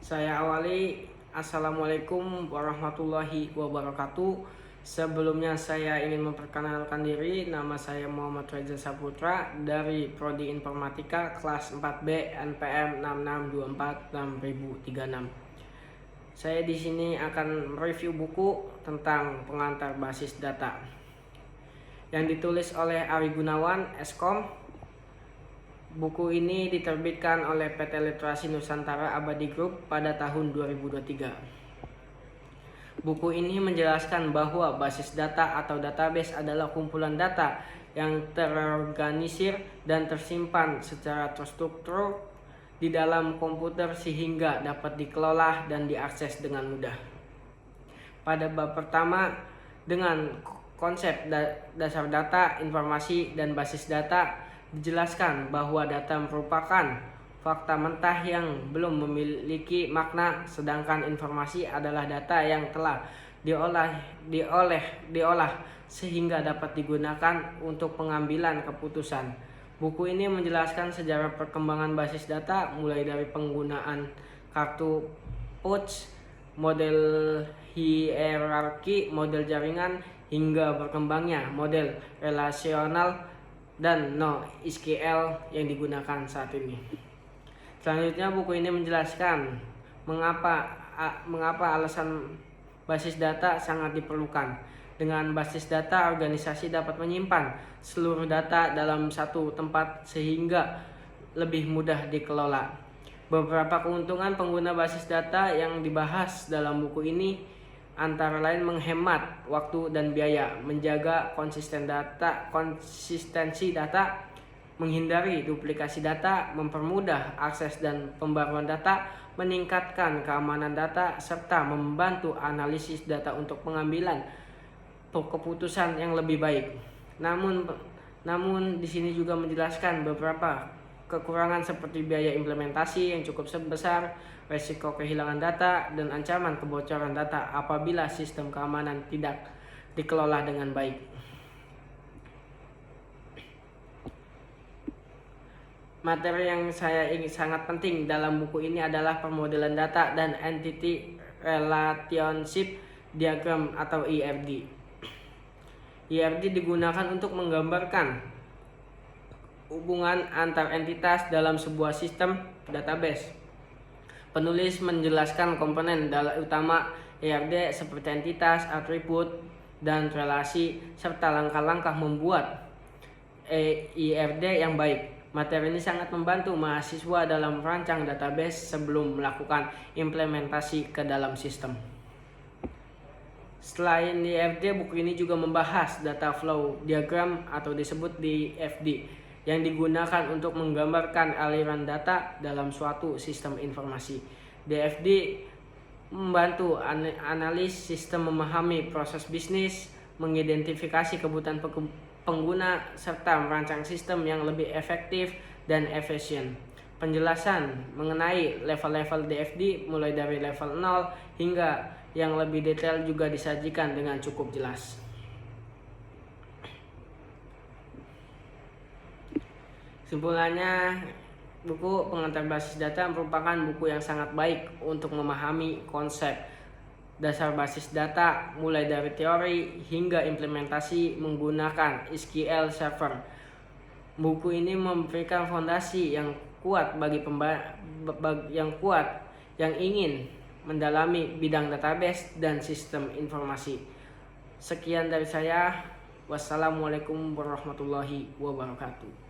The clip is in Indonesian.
Saya awali, Assalamualaikum warahmatullahi wabarakatuh. Sebelumnya saya ingin memperkenalkan diri. Nama saya Muhammad Reza Saputra dari Prodi Informatika kelas 4B NPM 66246036. Saya di sini akan mereview buku tentang pengantar basis data yang ditulis oleh Ari Gunawan, Eskom. Buku ini diterbitkan oleh PT Literasi Nusantara Abadi Group pada tahun 2023. Buku ini menjelaskan bahwa basis data atau database adalah kumpulan data yang terorganisir dan tersimpan secara terstruktur di dalam komputer sehingga dapat dikelola dan diakses dengan mudah. Pada bab pertama, dengan konsep dasar data, informasi, dan basis data, dijelaskan bahwa data merupakan fakta mentah yang belum memiliki makna, sedangkan informasi adalah data yang telah diolah sehingga dapat digunakan untuk pengambilan keputusan. Buku ini menjelaskan sejarah perkembangan basis data mulai dari penggunaan kartu pouch, model hierarki, model jaringan, hingga berkembangnya model relasional dan NoSQL yang digunakan saat ini. Selanjutnya, buku ini menjelaskan mengapa alasan basis data sangat diperlukan. Dengan basis data, organisasi dapat menyimpan seluruh data dalam satu tempat sehingga lebih mudah dikelola. Beberapa keuntungan pengguna basis data yang dibahas dalam buku ini antara lain menghemat waktu dan biaya, menjaga konsistensi data, menghindari duplikasi data, mempermudah akses dan pembaruan data, meningkatkan keamanan data, serta membantu analisis data untuk pengambilan keputusan yang lebih baik. Namun di sini juga menjelaskan beberapa kekurangan seperti biaya implementasi yang cukup besar, resiko kehilangan data, dan ancaman kebocoran data apabila sistem keamanan tidak dikelola dengan baik. Materi yang saya ingin sangat penting dalam buku ini adalah permodelan data dan Entity Relationship Diagram atau ERD. ERD digunakan untuk menggambarkan hubungan antar entitas dalam sebuah sistem database. Penulis menjelaskan komponen utama ERD seperti entitas, atribut, dan relasi, serta langkah-langkah membuat ERD yang baik. Materi ini sangat membantu mahasiswa dalam merancang database sebelum melakukan implementasi ke dalam sistem. Selain ERD, buku ini juga membahas data flow diagram atau disebut DFD, yang digunakan untuk menggambarkan aliran data dalam suatu sistem informasi. DFD membantu analis sistem memahami proses bisnis, mengidentifikasi kebutuhan pengguna, serta merancang sistem yang lebih efektif dan efisien. Penjelasan mengenai level-level DFD mulai dari level 0 hingga yang lebih detail juga disajikan dengan cukup jelas. Kesimpulannya, buku pengantar basis data merupakan buku yang sangat baik untuk memahami konsep dasar basis data mulai dari teori hingga implementasi menggunakan SQL Server. Buku ini memberikan fondasi yang kuat bagi yang ingin mendalami bidang database dan sistem informasi. Sekian dari saya. Wassalamualaikum warahmatullahi wabarakatuh.